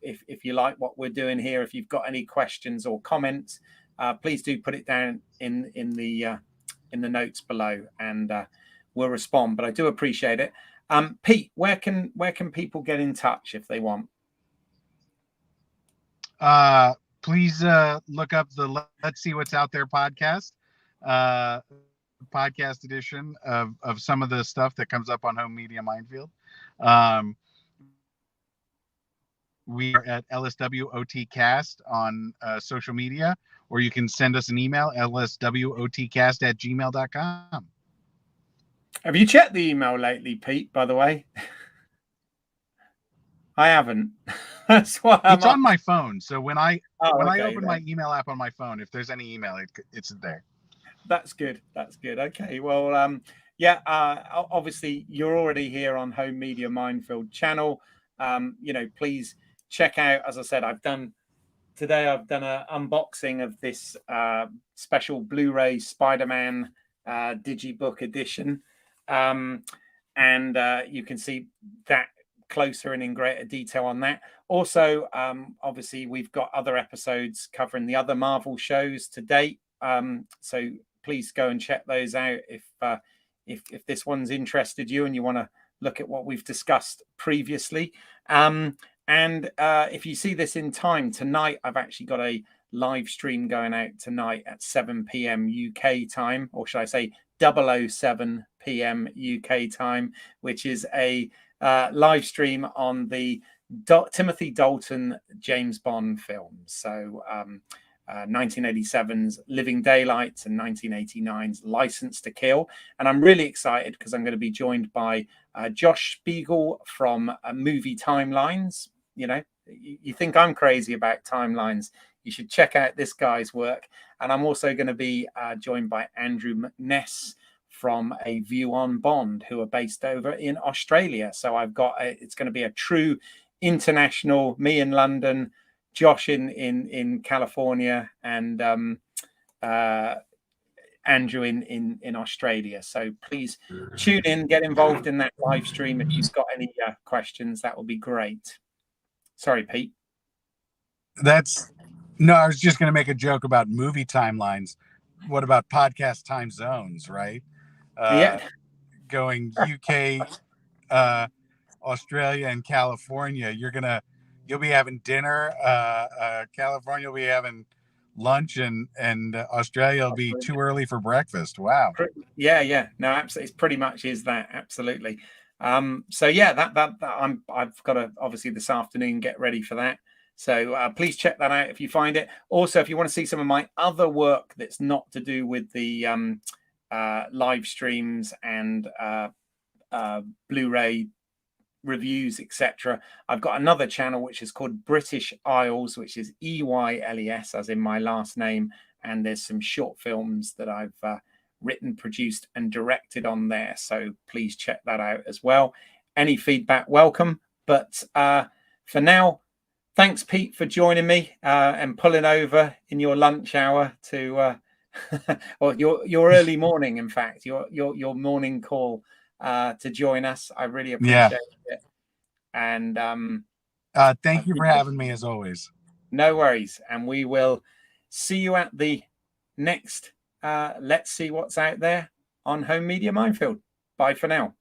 you like what we're doing here. If you've got any questions or comments, please do put it down in the notes below, and we'll respond. But I do appreciate it. Pete, where can people get in touch if they want? Please look up the Let's See What's Out There podcast edition of some of the stuff that comes up on Home Media Minefield. We are at LSWOT Cast on social media, or you can send us an email, lswotcast@gmail.com. Have you checked the email lately, Pete, by the way? I haven't. That's why it's on my phone. So when I open then. my email app on my phone, if there's any email, it's there. That's good. That's good. Okay. Well, obviously you're already here on Home Media Minefield channel. Please check out, as I said, I've done today I've done an unboxing of this special Blu-ray Spider-Man digibook edition, and you can see that closer and in greater detail on that. Also, obviously, we've got other episodes covering the other Marvel shows to date. So please go and check those out if this one's interested you and you want to look at what we've discussed previously. And if you see this in time, tonight I've actually got a live stream going out tonight at 7 p.m. UK time, or should I say 007 p.m. UK time, which is a live stream on the Timothy Dalton James Bond films. So 1987's Living Daylights and 1989's License to Kill. And I'm really excited because I'm going to be joined by Josh Spiegel from Movie Timelines. You know, you think I'm crazy about timelines, you should check out this guy's work. And I'm also going to be joined by Andrew McNess from A View on Bond, who are based over in Australia. So I've got it's going to be a true international, me in London, Josh in California, and Andrew in Australia. So please tune in, get involved in that live stream. If you've got any questions, that will be great. Sorry, Pete. No, I was just going to make a joke about movie timelines. What about podcast time zones, right? Yeah. Going UK, Australia, and California. You'll be having dinner. California will be having lunch, and Australia will be too early for breakfast. Wow. Yeah. No, absolutely. It's pretty much is that. Absolutely. So yeah, that I've got to obviously this afternoon get ready for that. So please check that out if you find it. Also, if you want to see some of my other work that's not to do with the live streams and Blu-ray reviews, etc., I've got another channel which is called British Isles, which is EYLES, as in my last name, and there's some short films that I've written, produced, and directed on there. So please check that out as well. Any feedback, welcome. But for now, thanks, Pete, for joining me and pulling over in your lunch hour to, or your early morning, in fact, your morning call to join us. I really appreciate it. And thank you for having me, as always. No worries. And we will see you at the next Let's See What's Out There on Home Media Minefield. Bye for now.